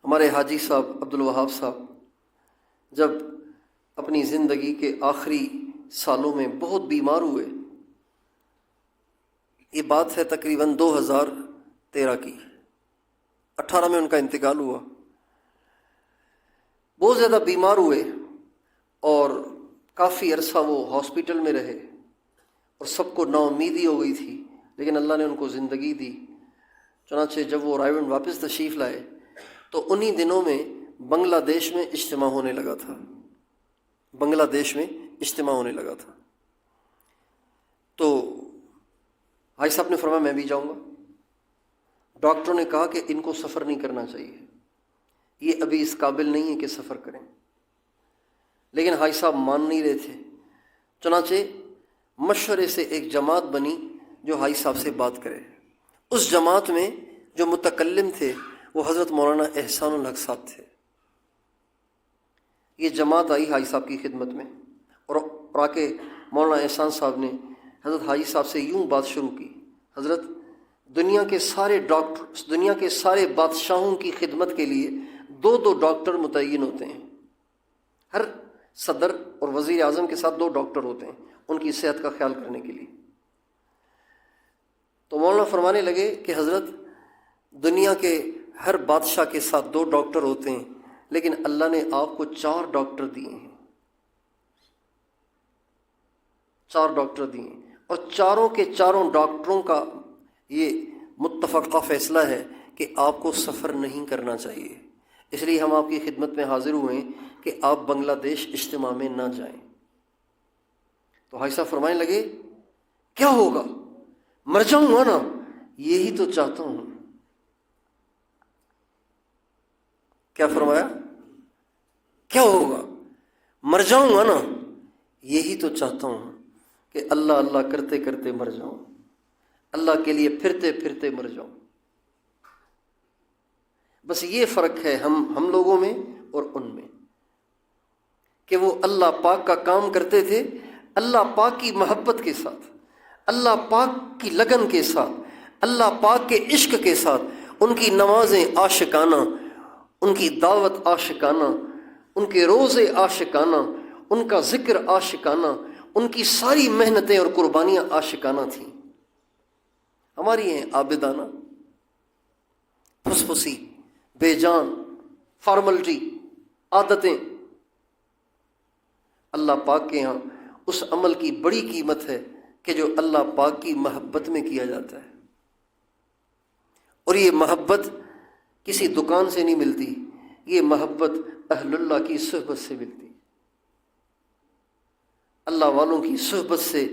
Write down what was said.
ہمارے حاجی صاحب عبدالوہاب صاحب جب اپنی زندگی کے آخری سالوں میں بہت بیمار ہوئے، یہ بات ہے تقریباً 2013 کی، 18 میں ان کا انتقال ہوا۔ بہت زیادہ بیمار ہوئے اور کافی عرصہ وہ ہاسپٹل میں رہے اور سب کو نا امیدی ہو گئی تھی، لیکن اللہ نے ان کو زندگی دی۔ چنانچہ جب وہ رائے گنج واپس تشریف لائے تو انہی دنوں میں بنگلہ دیش میں اجتماع ہونے لگا تھا، بنگلہ دیش میں اجتماع ہونے لگا تھا۔ تو بھائی صاحب نے فرمایا میں بھی جاؤں گا۔ ڈاکٹروں نے کہا کہ ان کو سفر نہیں کرنا چاہیے، یہ ابھی اس قابل نہیں ہے کہ سفر کریں، لیکن حاجی صاحب مان نہیں رہے تھے۔ چنانچہ مشورے سے ایک جماعت بنی جو حاجی صاحب سے بات کرے۔ اس جماعت میں جو متکلم تھے وہ حضرت مولانا احسان الحق صاحب تھے۔ یہ جماعت آئی حاجی صاحب کی خدمت میں اور آ کے مولانا احسان صاحب نے حضرت حاجی صاحب سے یوں بات شروع کی، حضرت دنیا کے سارے ڈاکٹر، دنیا کے سارے بادشاہوں کی خدمت کے لیے دو ڈاکٹر متعین ہوتے ہیں، ہر صدر اور وزیر اعظم کے ساتھ 2 ڈاکٹر ہوتے ہیں ان کی صحت کا خیال کرنے کے لیے۔ تو مولانا فرمانے لگے کہ حضرت دنیا کے ہر بادشاہ کے ساتھ 2 ڈاکٹر ہوتے ہیں، لیکن اللہ نے آپ کو 4 ڈاکٹر دیے ہیں، 4 ڈاکٹر دیے ہیں، اور چاروں کے چاروں ڈاکٹروں کا یہ متفقہ فیصلہ ہے کہ آپ کو سفر نہیں کرنا چاہیے۔ اس لیے ہم آپ کی خدمت میں حاضر ہوئے ہیں کہ آپ بنگلہ دیش اجتماع میں نہ جائیں۔ تو حاجی صاحب فرمانے لگے کیا ہوگا، مر جاؤں گا نا، یہی تو چاہتا ہوں۔ کیا فرمایا؟ کیا ہوگا، مر جاؤں گا نا، یہی تو چاہتا ہوں کہ اللہ اللہ کرتے کرتے مر جاؤں، اللہ کے لیے پھرتے پھرتے مر جاؤں۔ بس یہ فرق ہے ہم لوگوں میں اور ان میں کہ وہ اللہ پاک کا کام کرتے تھے اللہ پاک کی محبت کے ساتھ، اللہ پاک کی لگن کے ساتھ، اللہ پاک کے عشق کے ساتھ۔ ان کی نمازیں عاشقانہ، ان کی دعوت عاشقانہ، ان کے روزے عاشقانہ، ان کا ذکر عاشقانہ، ان کی ساری محنتیں اور قربانیاں عاشقانہ تھیں۔ ہماری ہیں عابدانہ، پھسپھسی، بے جان، فارملٹی، عادتیں۔ اللہ پاک کے ہاں اس عمل کی بڑی قیمت ہے کہ جو اللہ پاک کی محبت میں کیا جاتا ہے، اور یہ محبت کسی دکان سے نہیں ملتی، یہ محبت اہل اللہ کی صحبت سے ملتی، اللہ والوں کی صحبت سے